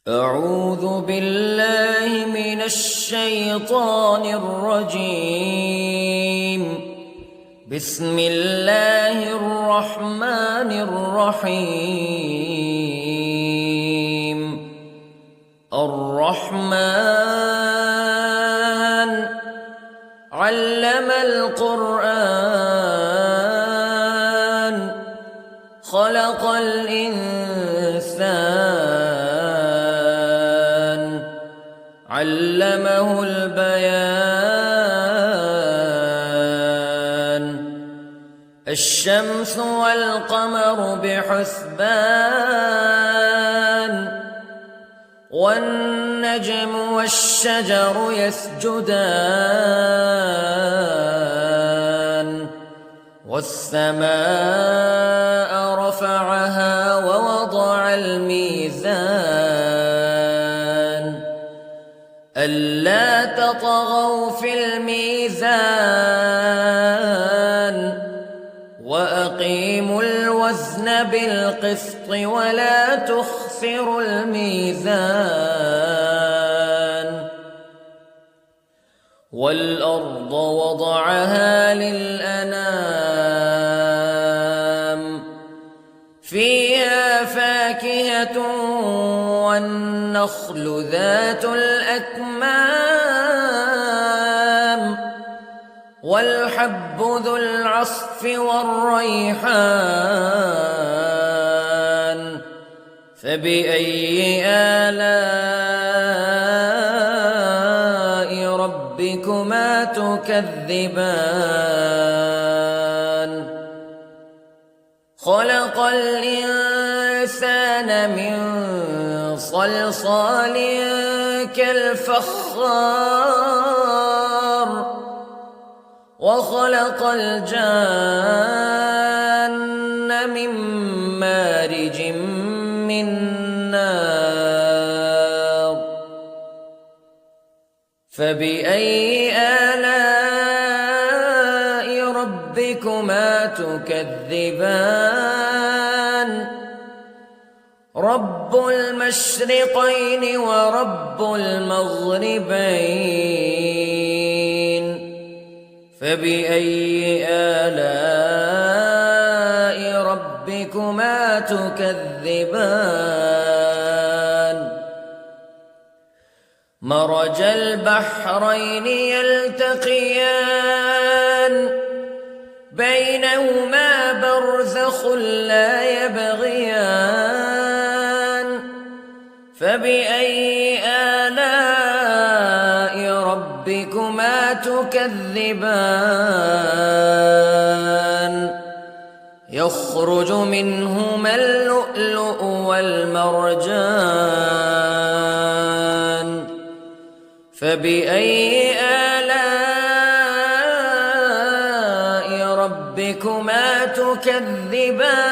أعوذ بالله من الشيطان الرجيم. بسم الله الرحمن الرحيم. الرحمن علم القرآن خلق الإنسان علمه البيان. الشمس والقمر بحسبان والنجم والشجر يسجدان والسماء رفعها ووضع الميزان ألا تطغوا في الميزان وأقيموا الوزن بالقسط ولا تخسروا الميزان. والأرض وضعها للأنام فيها فاكهة والنخل ذات الأكمام والحب ذو العصف والريحان فبأي آلاء ربكما تكذبان. خلق الإنسان من صلصال كالفخار وخلق الجان من مارج من نار فبأي آلاء ربكما تكذبان. رب المشرقين ورب المغربين فبأي آلاء ربكما تكذبان. مرج البحرين يلتقيان بينهما برزخ لا يبغيان فبأي آلاء ربكما تكذبان. يخرج منهما اللؤلؤ والمرجان فبأي آلاء ربكما تكذبان.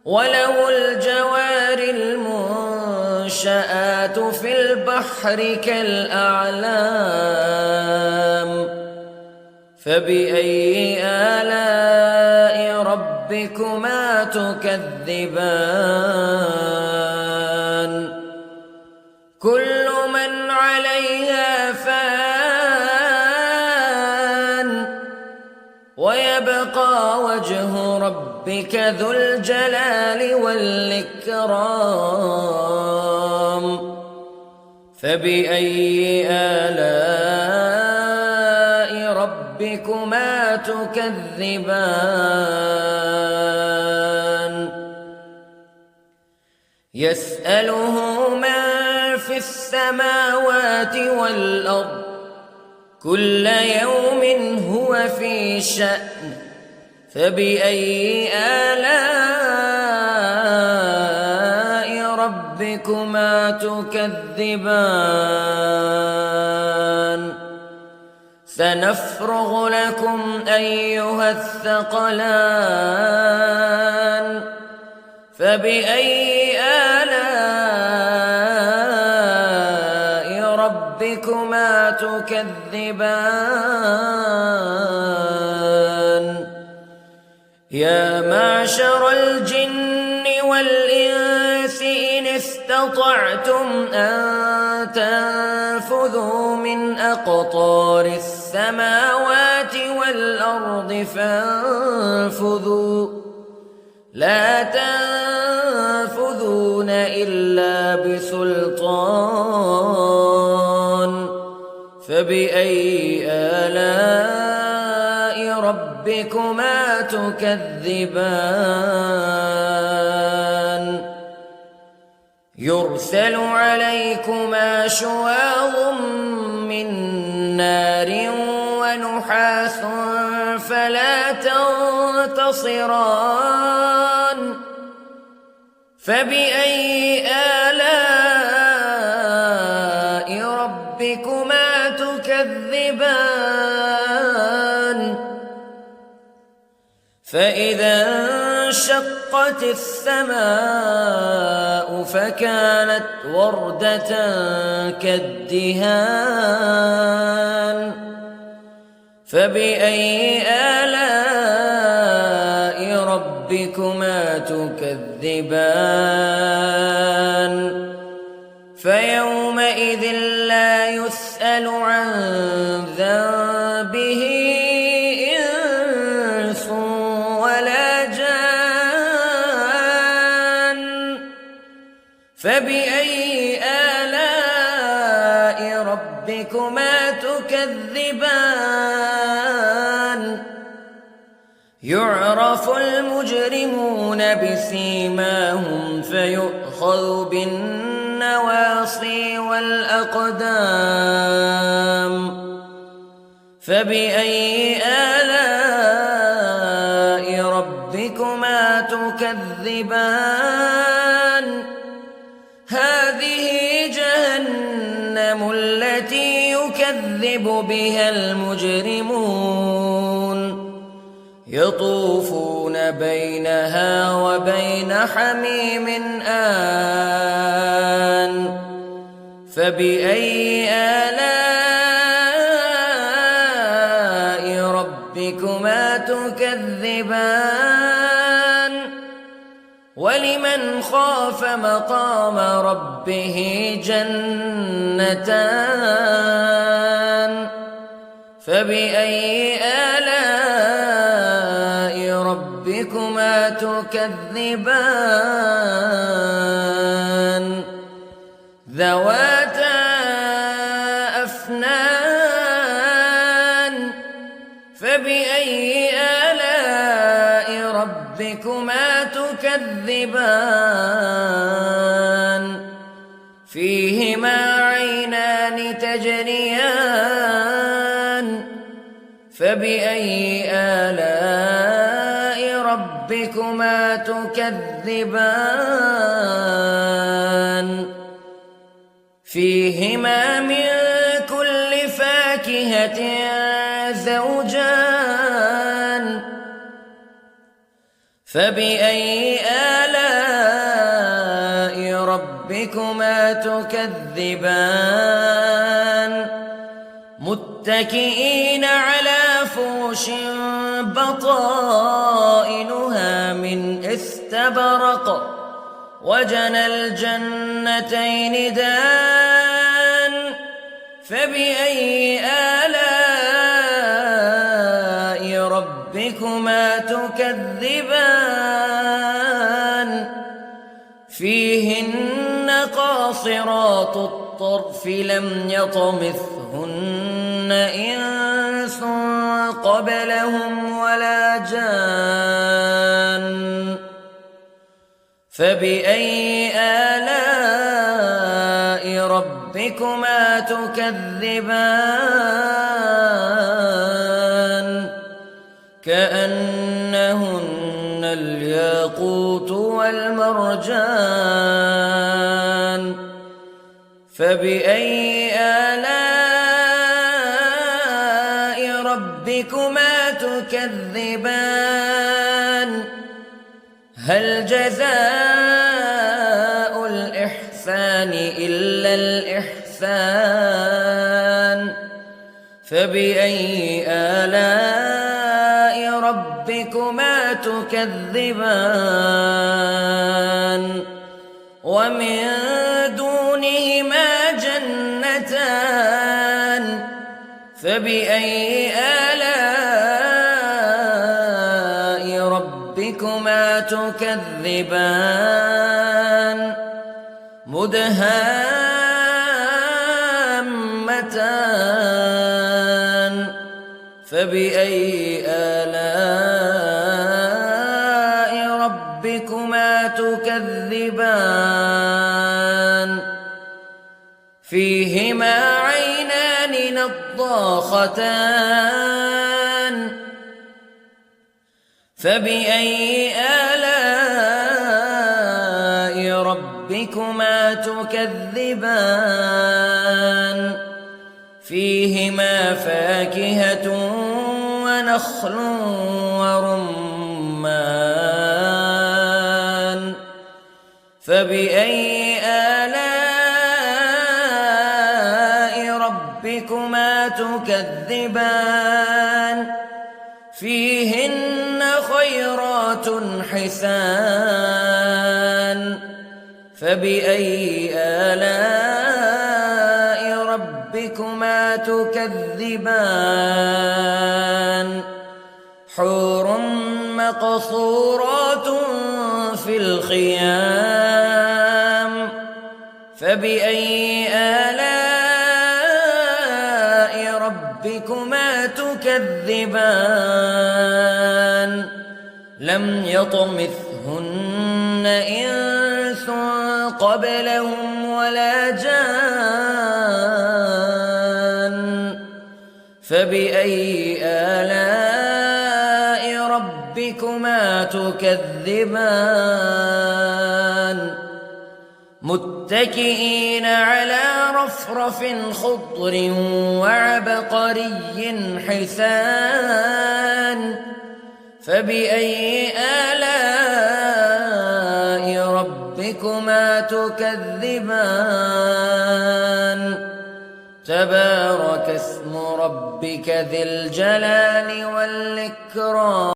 وله الجوار المنشآت في البحر كالأعلام فبأي آلاء ربكما تكذبان. كل من عليها فان ويبقى وجه ربك ذو الجلال والإكرام فبأي آلاء ربكما تكذبان. يسأله من في السماوات والأرض كل يوم هو في شأن فبأي آلاء ربكما تكذبان. سنفرغ لكم أيها الثقلان فبأي آلاء ربكما تكذبان. يا معشر الجن والإنس استطعتم أن تنفذوا من أقطار السماوات والأرض فانفذوا لا تنفذون إلا بسلطان فبأي آلاء ربكما تكذبان يرسل عليكما شواظ من نار ونحاس فلا تنتصران فبأي آلاء ربكما تكذبان فإذا انشقت السماء فكانت وردة كالدهان فبأي آلاء ربكما تكذبان فيومئذ لا يسأل عن ذنبه إنس ولا جان فبأي آلاء ربكما تكذبان يعرف المجرمون بسيماهم فيؤخذ بالنواصي والأقدام فبأي آلاء ربكما تكذبان هذه جهنم التي يكذب بها المجرمون يطوفون بينها وبين حميم آن فبأي آلاء ربكما تكذبان ولمن خاف مقام ربه جنتان فبأي آلاء ربكما تكذبان ذواتا أفنان فبأي آلاء ربكما تكذبان فيهما عينان تجريان فبأي آلاء ربكما تكذبان فيهما من كل فاكهة زوجان فبأي آلاء ربكما تكذبان متكئين على فرش بطائنها من استبرق وجنى الجنتين دان فبأي آلاء ربكما تكذبان فيهن قاصرات الطرف لم يطمثهن إنس قبلهم ولا جان فبأي آلاء ربكما تكذبان كأنهن الياقوت والمرجان فبأي آلاء ربكما تكذبان هل جزاء الإحسان إلا الإحسان فبأي آلاء ربكما تكذبان ومن دونهما جنتان فبأي آلاء ربكما تكذبان مدهامتان فبأي آلاء ربكما تكذبان فيهما عينان نضاختان فبأي آلاء ربكما تكذبان فيهما فاكهة ونخل ورمان فبأي آلاء ربكما تكذبان فيهن خيرات حسان فبأي آلاء ربكما تكذبان حور مقصورات في الخيام فبأي آلاء ربكما تكذبان لم يطمثهن إنس قبلهم ولا جان فبأي آلاء ربكما تكذبان متكئين على رفرف خضر وعبقري حسان فبأي آلاء ربكما تكذبان تبارك اسم ربك ذي الجلال والإكرام